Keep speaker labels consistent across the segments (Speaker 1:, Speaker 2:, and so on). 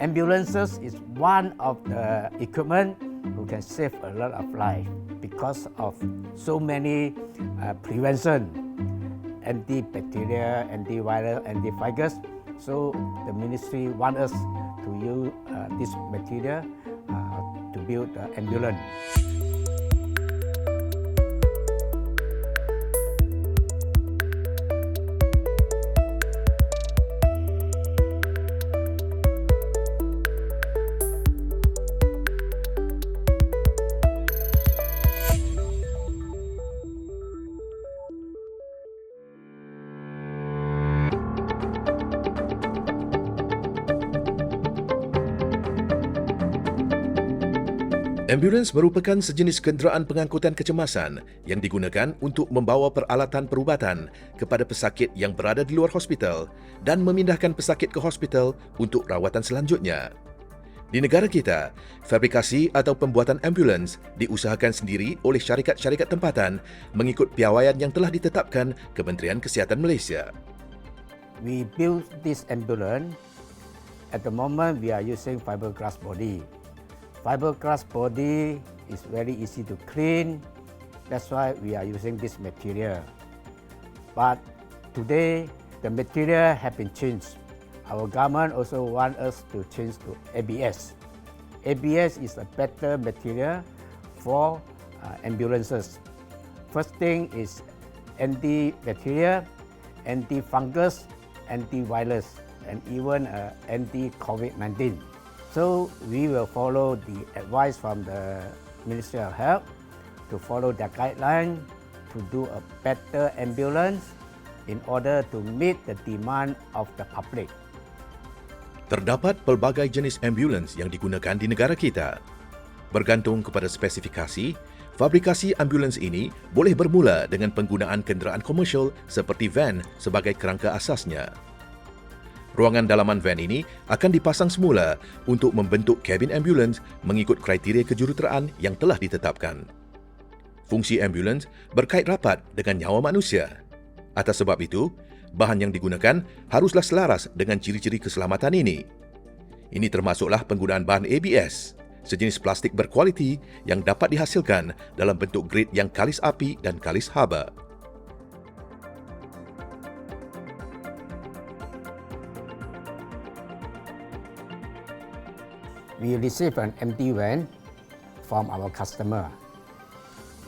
Speaker 1: Ambulances is one of the equipment who can save a lot of life because of so many prevention, antibacterial, antiviral, antifungus. So the ministry want us to use this material to build the ambulance.
Speaker 2: Ambulans merupakan sejenis kenderaan pengangkutan kecemasan yang digunakan untuk membawa peralatan perubatan kepada pesakit yang berada di luar hospital dan memindahkan pesakit ke hospital untuk rawatan selanjutnya. Di negara kita, fabrikasi atau pembuatan ambulans diusahakan sendiri oleh syarikat-syarikat tempatan mengikut piawaian yang telah ditetapkan Kementerian Kesihatan Malaysia.
Speaker 1: We build this ambulance. At the moment, we are using fiberglass body. Fiberglass body is very easy to clean. That's why we are using this material. But today, the material have been changed. Our government also want us to change to ABS. ABS is a better material for ambulances. First thing is anti-bacterial, anti-fungus, antivirus, and even anti-COVID-19. So we will follow the advice from the Ministry of Health to follow the guideline to do a better ambulance in order to meet the demand of the public.
Speaker 2: Terdapat pelbagai jenis ambulans yang digunakan di negara kita. Bergantung kepada spesifikasi, fabrikasi ambulans ini boleh bermula dengan penggunaan kenderaan komersial seperti van sebagai kerangka asasnya. Ruangan dalaman van ini akan dipasang semula untuk membentuk kabin ambulans mengikut kriteria kejuruteraan yang telah ditetapkan. Fungsi ambulans berkait rapat dengan nyawa manusia. Atas sebab itu, bahan yang digunakan haruslah selaras dengan ciri-ciri keselamatan ini. Ini termasuklah penggunaan bahan ABS, sejenis plastik berkualiti yang dapat dihasilkan dalam bentuk grade yang kalis api dan kalis haba.
Speaker 1: We receive an empty van from our customer.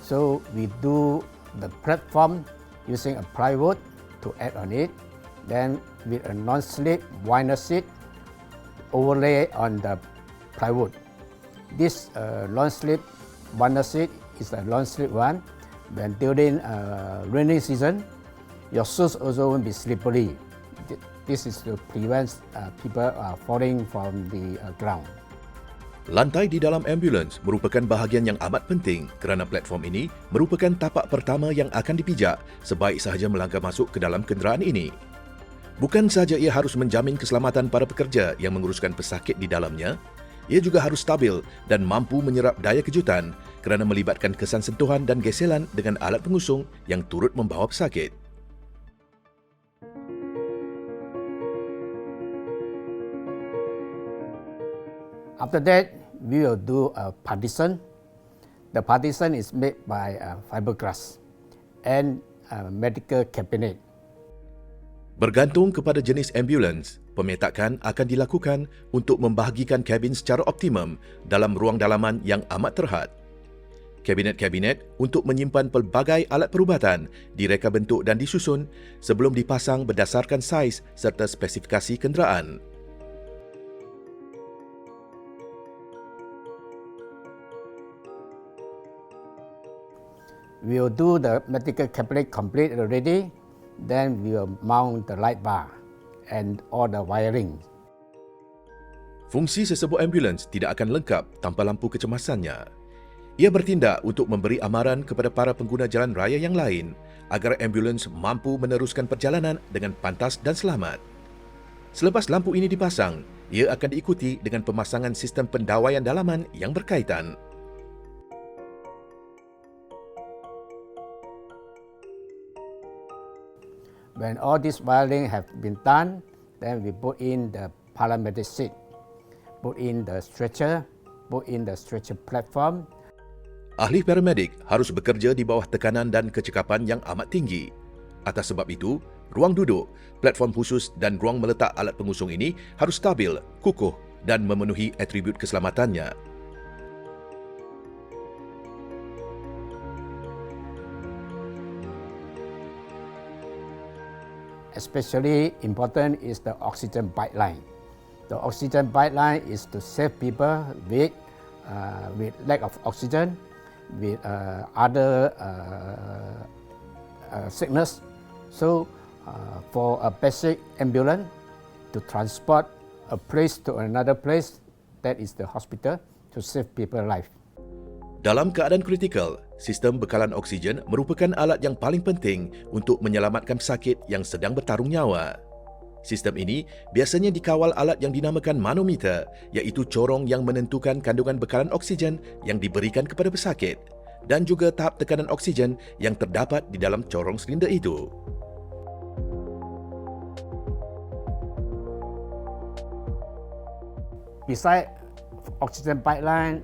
Speaker 1: So we do the platform using a plywood to add on it. Then with a non-slip vinyl sheet overlay on the plywood. This non-slip vinyl sheet is a non-slip one. When during rainy season, your shoes also won't be slippery. This is to prevent people falling from the ground.
Speaker 2: Lantai di dalam ambulans merupakan bahagian yang amat penting kerana platform ini merupakan tapak pertama yang akan dipijak sebaik sahaja melangkah masuk ke dalam kenderaan ini. Bukan sahaja ia harus menjamin keselamatan para pekerja yang menguruskan pesakit di dalamnya, ia juga harus stabil dan mampu menyerap daya kejutan kerana melibatkan kesan sentuhan dan geselan dengan alat pengusung yang turut membawa pesakit.
Speaker 1: After that, we will do a partition. The partition is made by fiberglass and a medical cabinet.
Speaker 2: Bergantung kepada jenis ambulans, pemetakan akan dilakukan untuk membahagikan kabin secara optimum dalam ruang dalaman yang amat terhad. Kabinet-kabinet untuk menyimpan pelbagai alat perubatan direka bentuk dan disusun sebelum dipasang berdasarkan saiz serta spesifikasi kenderaan.
Speaker 1: We will do the medical cabinet complete already. Then we will mount the light bar and all the wiring.
Speaker 2: Fungsi sesebuah ambulans tidak akan lengkap tanpa lampu kecemasannya. Ia bertindak untuk memberi amaran kepada para pengguna jalan raya yang lain agar ambulans mampu meneruskan perjalanan dengan pantas dan selamat. Selepas lampu ini dipasang, ia akan diikuti dengan pemasangan sistem pendawaian dalaman yang berkaitan.
Speaker 1: When all this wiring have been done, then we put in the paramedic seat. put in the stretcher platform.
Speaker 2: Ahli paramedik harus bekerja di bawah tekanan dan kecekapan yang amat tinggi. Atas sebab itu, ruang duduk, platform khusus dan ruang meletak alat pengusung ini harus stabil, kukuh dan memenuhi atribut keselamatannya.
Speaker 1: Especially important is the oxygen pipeline. The oxygen pipeline is to save people with lack of oxygen, with other sickness. So for a basic ambulance to transport a place to another place, that is the hospital, to save people's life.
Speaker 2: Dalam keadaan kritikal, sistem bekalan oksigen merupakan alat yang paling penting untuk menyelamatkan pesakit yang sedang bertarung nyawa. Sistem ini biasanya dikawal alat yang dinamakan manometer, iaitu corong yang menentukan kandungan bekalan oksigen yang diberikan kepada pesakit dan juga tahap tekanan oksigen yang terdapat di dalam corong silinder itu.
Speaker 1: Besides oxygen pipeline,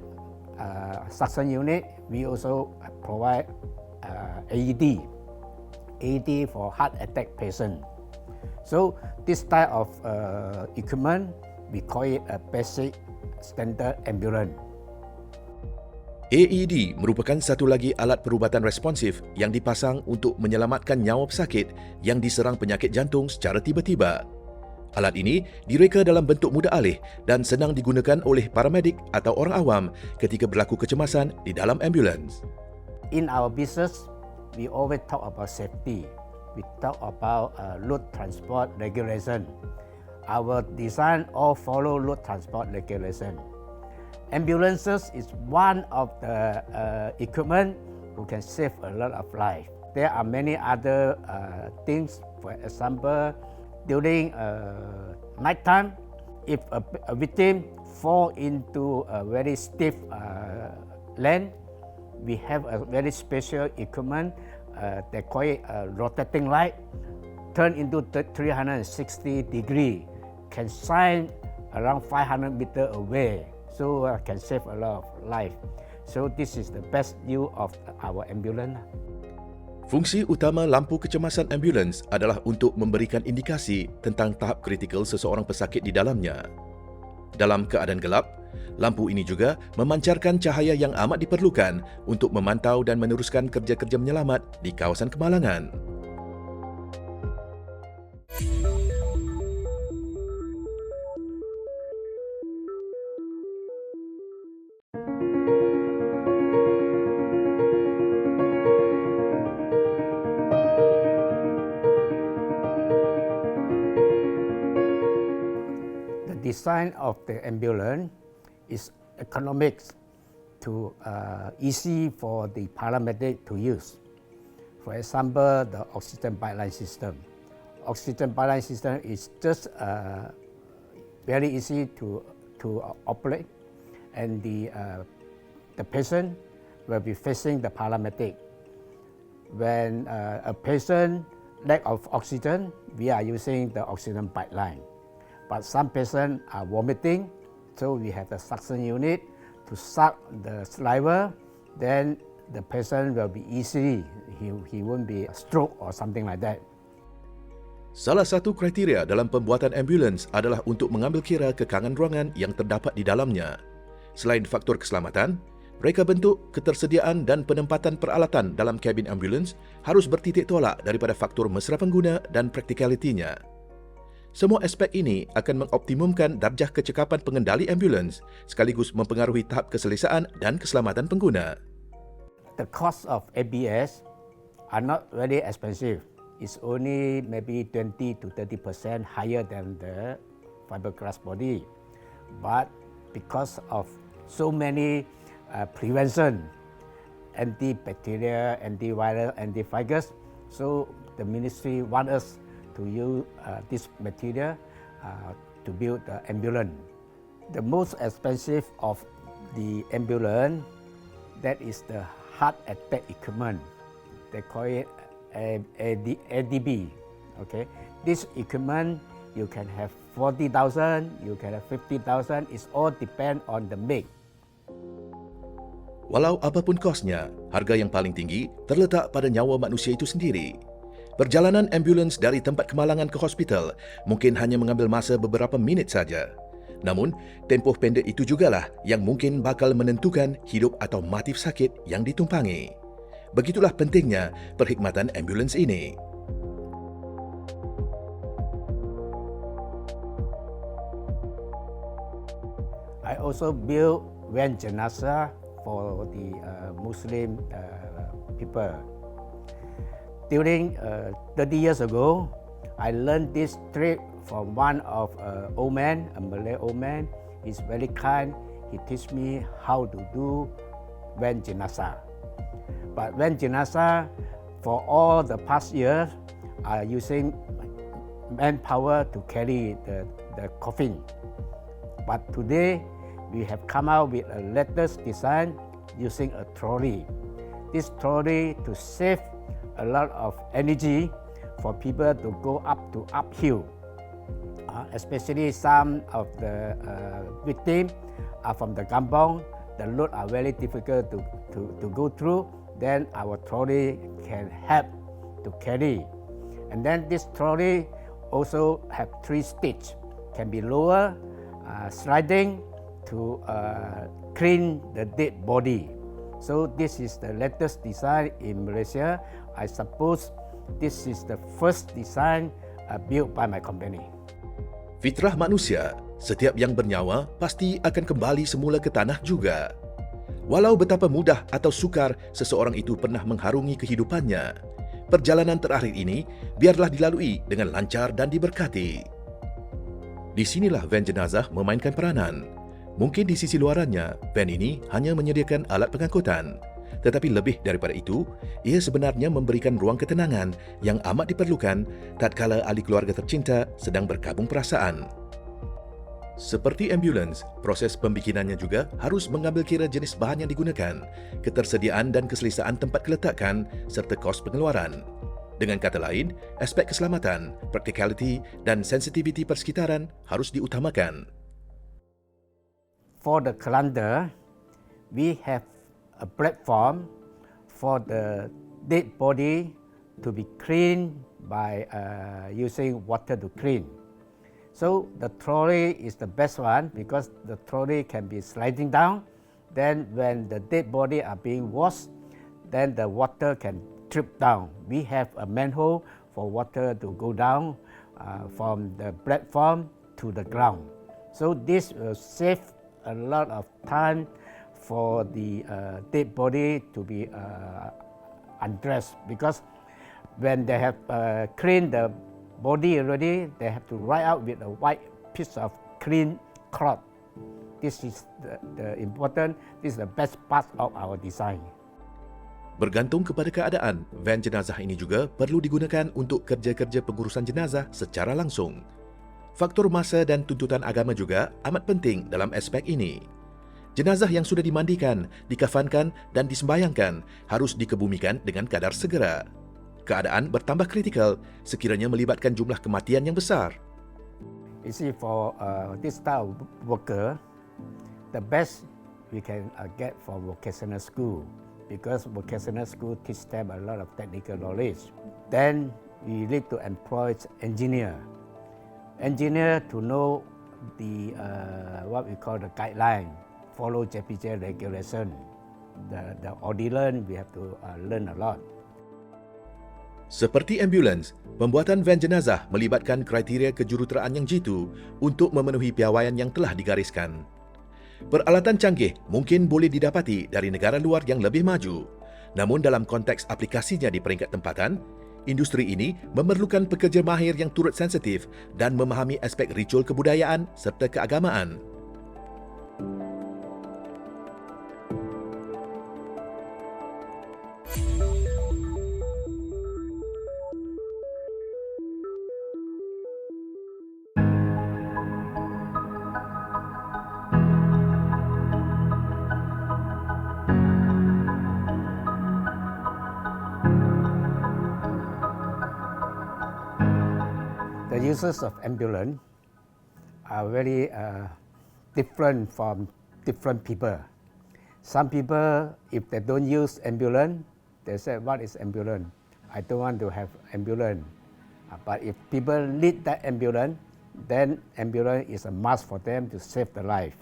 Speaker 1: suction unit, we also provide AED for heart attack patient. So this type of equipment, we call it a basic standard ambulance.
Speaker 2: AED merupakan satu lagi alat perubatan responsif yang dipasang untuk menyelamatkan nyawa pesakit yang diserang penyakit jantung secara tiba-tiba. Alat ini direka dalam bentuk mudah alih dan senang digunakan oleh paramedik atau orang awam ketika berlaku kecemasan di dalam ambulans.
Speaker 1: In our business, we always talk about safety. We talk about road transport regulation. Our design all follow road transport regulation. Ambulances is one of the equipment who can save a lot of life. There are many other things. For example, during night time, if a victim fall into a very stiff land, we have a very special equipment. They call it a rotating light, turn into 360 degree, can shine around 500 meters away, so can save a lot of life. So this is the best use of our ambulance.
Speaker 2: Fungsi utama lampu kecemasan ambulans adalah untuk memberikan indikasi tentang tahap kritikal seseorang pesakit di dalamnya. Dalam keadaan gelap, lampu ini juga memancarkan cahaya yang amat diperlukan untuk memantau dan meneruskan kerja-kerja menyelamat di kawasan kemalangan.
Speaker 1: Design of the ambulance is economics to easy for the paramedic to use. For example, the oxygen pipeline system. Oxygen pipeline system is just very easy to operate, and the patient will be facing the paramedic. When a patient lack of oxygen, we are using the oxygen pipeline. But some patients are vomiting, so we have the suction unit to suck the saliva. Then the patient will be easily, he won't be a stroke or something like that.
Speaker 2: Salah satu kriteria dalam pembuatan ambulans adalah untuk mengambil kira kekangan ruangan yang terdapat di dalamnya. Selain faktor keselamatan, reka bentuk, ketersediaan dan penempatan peralatan dalam kabin ambulans harus bertitik tolak daripada faktor mesra pengguna dan praktikalitinya. Semua aspek ini akan mengoptimumkan darjah kecekapan pengendali ambulans sekaligus mempengaruhi tahap keselesaan dan keselamatan pengguna.
Speaker 1: The cost of ABS are not very expensive. It's only maybe 20 to 30% higher than the fiberglass body. But because of so many prevention, antibacterial, antiviral, antifungus, so the ministry wants us to use this material to build the ambulance. The most expensive of the ambulance, that is the heart attack equipment. They call it ADB. Okay, this equipment you can have 40,000, you can have 50,000. It's all depend on the make.
Speaker 2: Walau apapun kosnya, harga yang paling tinggi terletak pada nyawa manusia itu sendiri. Perjalanan ambulans dari tempat kemalangan ke hospital mungkin hanya mengambil masa beberapa minit saja. Namun, tempoh pendek itu jugalah yang mungkin bakal menentukan hidup atau mati sakit yang ditumpangi. Begitulah pentingnya perkhidmatan ambulans ini.
Speaker 1: I also built van jenazah for the Muslim people. During 30 years ago, I learned this trick from one of old man, a Malay old man. He's very kind. He teach me how to do van jenazah. But van jenazah, for all the past years, are using manpower to carry the coffin. But today, we have come out with a latest design using a trolley. This trolley to save a lot of energy for people to go up to uphill. Especially some of the victims are from the kampong. The road are very difficult to go through. Then our trolley can help to carry. And then this trolley also have 3 stages. Can be lower, sliding to clean the dead body. So this is the latest design in Malaysia. I suppose this is the first design built by my company.
Speaker 2: Fitrah manusia, setiap yang bernyawa pasti akan kembali semula ke tanah juga. Walau betapa mudah atau sukar seseorang itu pernah mengharungi kehidupannya, perjalanan terakhir ini biarlah dilalui dengan lancar dan diberkati. Di sinilah van jenazah memainkan peranan. Mungkin di sisi luarannya, van ini hanya menyediakan alat pengangkutan. Tetapi lebih daripada itu, ia sebenarnya memberikan ruang ketenangan yang amat diperlukan tatkala ahli keluarga tercinta sedang berkabung perasaan. Seperti ambulans, proses pembikinannya juga harus mengambil kira jenis bahan yang digunakan, ketersediaan dan keselesaan tempat keletakan, serta kos pengeluaran. Dengan kata lain, aspek keselamatan, practicality dan sensitiviti persekitaran harus diutamakan.
Speaker 1: For the calendar, we have a platform for the dead body to be cleaned by using water to clean. So the trolley is the best one because the trolley can be sliding down. Then when the dead body are being washed, then the water can drip down. We have a manhole for water to go down from the platform to the ground. So this will save a lot of time for the dead body to be undressed, because when they have cleaned the body already, they have to write out with a white piece of clean cloth. This is the important, this is the best part of our design.
Speaker 2: Bergantung kepada keadaan, van jenazah ini juga perlu digunakan untuk kerja-kerja pengurusan jenazah secara langsung. Faktor masa dan tuntutan agama juga amat penting dalam aspek ini. Jenazah yang sudah dimandikan, dikafankan dan disembayangkan harus dikebumikan dengan kadar segera. Keadaan bertambah kritikal sekiranya melibatkan jumlah kematian yang besar.
Speaker 1: You see, for this type of worker, the best we can get from vocational school, because vocational school teach them a lot of technical knowledge. Then we need to employ engineer to know the what we call the guideline, follow JPJ regulation. The ordinance we have to learn a lot.
Speaker 2: Seperti ambulans, pembuatan van jenazah melibatkan kriteria kejuruteraan yang jitu untuk memenuhi piawaian yang telah digariskan. Peralatan canggih mungkin boleh didapati dari negara luar yang lebih maju. Namun dalam konteks aplikasinya di peringkat tempatan, industri ini memerlukan pekerja mahir yang turut sensitif dan memahami aspek ritual kebudayaan serta keagamaan.
Speaker 1: The uses of ambulance, are very different from different people. Some people, if they don't use ambulance, they say, what is ambulance? I don't want to have ambulance. But if people need that ambulance, then ambulance is a must for them to save the life.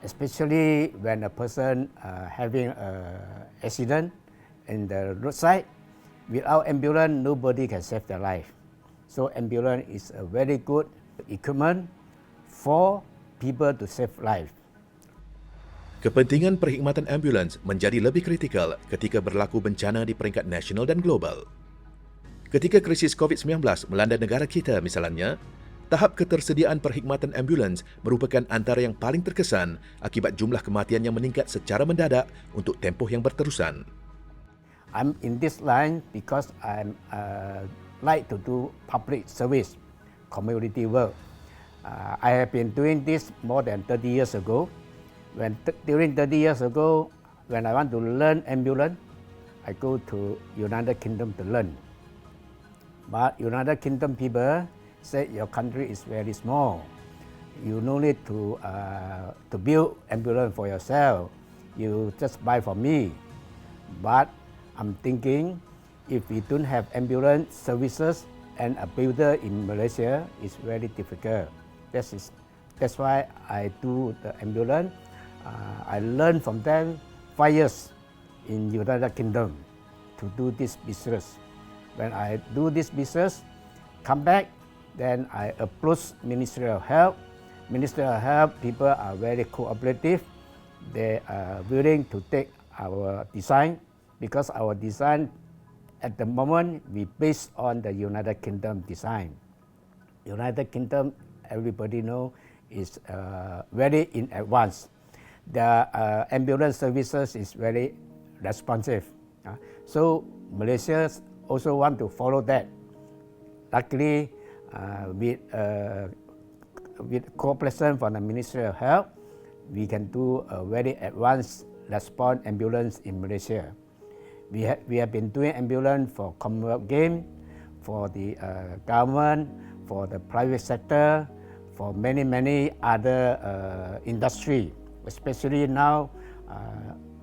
Speaker 1: Especially when a person having an accident in the roadside, without ambulance, nobody can save their life. So ambulance is a very good equipment for people to save life.
Speaker 2: Kepentingan perkhidmatan ambulans menjadi lebih kritikal ketika berlaku bencana di peringkat nasional dan global. Ketika krisis COVID-19 melanda negara kita misalnya, tahap ketersediaan perkhidmatan ambulans merupakan antara yang paling terkesan akibat jumlah kematian yang meningkat secara mendadak untuk tempoh yang berterusan.
Speaker 1: I'm in this line because I like to do public service, community work. I have been doing this more than 30 years ago. During 30 years ago, when I want to learn ambulance, I go to United Kingdom to learn. But United Kingdom people say your country is very small. You no need to build ambulance for yourself. You just buy from me. But I'm thinking, if we don't have ambulance services and a builder in Malaysia, it's very difficult. That's why I do the ambulance. I learned from them 5 years in United Kingdom to do this business. When I do this business, come back, then I approach Ministry of Health. Ministry of Health people are very cooperative. They are willing to take our design because our design at the moment we based on the United Kingdom design. United Kingdom, everybody know, is very in advance. The ambulance services is very responsive. So Malaysia also want to follow that. Luckily, with cooperation from the Ministry of Health, we can do a very advanced response ambulance in Malaysia. We have been doing ambulance for Commonwealth Games, for the government, for the private sector, for many other industry. Especially now,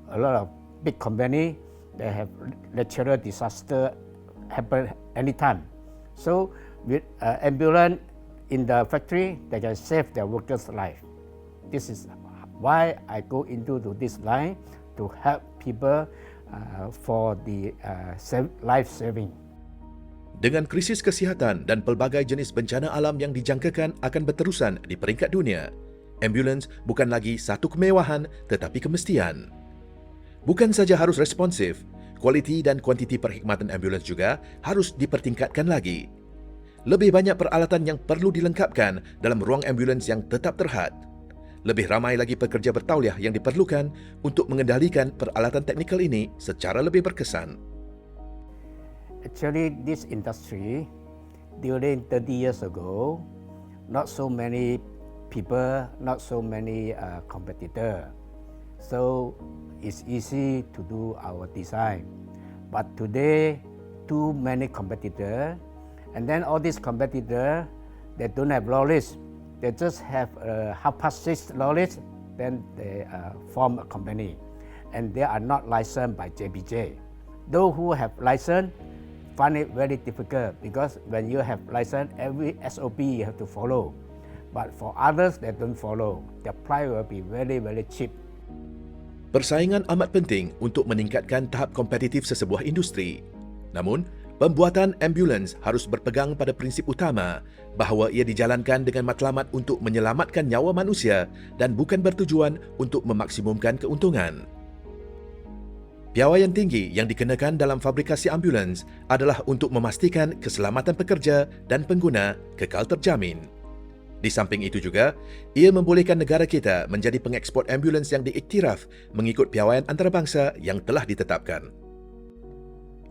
Speaker 1: a lot of big company, they have natural disaster happen anytime. So with ambulance in the factory, they can save their workers' life. This is why I go into this line to help people for the life saving.
Speaker 2: Dengan krisis kesihatan dan pelbagai jenis bencana alam yang dijangkakan akan berterusan di peringkat dunia, ambulans bukan lagi satu kemewahan tetapi kemestian. Bukan saja harus responsif, kualiti dan kuantiti perkhidmatan ambulans juga harus dipertingkatkan lagi. Lebih banyak peralatan yang perlu dilengkapkan dalam ruang ambulans yang tetap terhad. Lebih ramai lagi pekerja bertauliah yang diperlukan untuk mengendalikan peralatan teknikal ini secara lebih berkesan.
Speaker 1: Actually, this industry, during 30 years ago, not so many people, not so many competitors. So it's easy to do our design. But today, too many competitors, and then all these competitors, they don't have knowledge. They just have half-past knowledge, then they form a company. And they are not licensed by JBJ. Those who have license find it very difficult because when you have license, every SOP you have to follow. But for others, they don't follow. The price will be very cheap.
Speaker 2: Persaingan amat penting untuk meningkatkan tahap kompetitif sesebuah industri. Namun, pembuatan ambulans harus berpegang pada prinsip utama bahawa ia dijalankan dengan matlamat untuk menyelamatkan nyawa manusia dan bukan bertujuan untuk memaksimumkan keuntungan. Piawaian tinggi yang dikenakan dalam fabrikasi ambulans adalah untuk memastikan keselamatan pekerja dan pengguna kekal terjamin. Di samping itu juga, ia membolehkan negara kita menjadi pengeksport ambulans yang diiktiraf mengikut piawaian antarabangsa yang telah ditetapkan.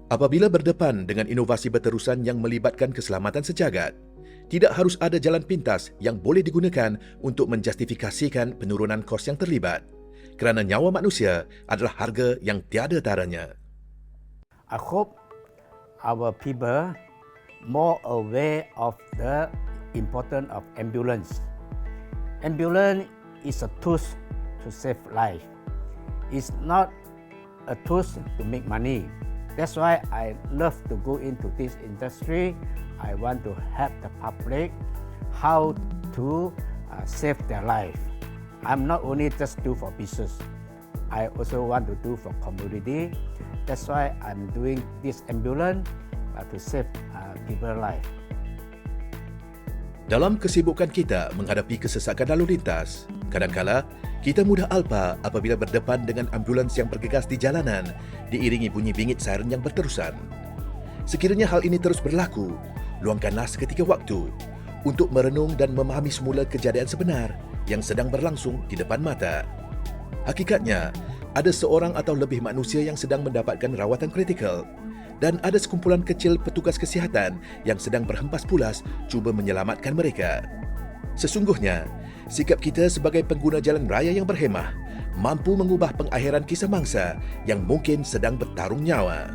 Speaker 2: Apabila berdepan dengan inovasi berterusan yang melibatkan keselamatan sejagat, tidak harus ada jalan pintas yang boleh digunakan untuk menjustifikasikan penurunan kos yang terlibat, kerana nyawa manusia adalah harga yang tiada taranya.
Speaker 1: I hope our people more aware of the importance of ambulance. Ambulance is a tool to save life. It's not a tool to make money. That's why I love to go into this industry. I want to help the public how to save their life. I'm not only just do for business. I also want to do for community. That's why I'm doing this ambulance to save people life.
Speaker 2: Dalam kesibukan kita menghadapi kesesakan lalu lintas, kadangkala kita mudah alpa apabila berdepan dengan ambulans yang bergegas di jalanan diiringi bunyi bingit siren yang berterusan. Sekiranya hal ini terus berlaku, luangkanlah seketika waktu untuk merenung dan memahami semula kejadian sebenar yang sedang berlangsung di depan mata. Hakikatnya, ada seorang atau lebih manusia yang sedang mendapatkan rawatan kritikal dan ada sekumpulan kecil petugas kesihatan yang sedang berhempas pulas cuba menyelamatkan mereka. Sesungguhnya, sikap kita sebagai pengguna jalan raya yang berhemah mampu mengubah pengakhiran kisah mangsa yang mungkin sedang bertarung nyawa.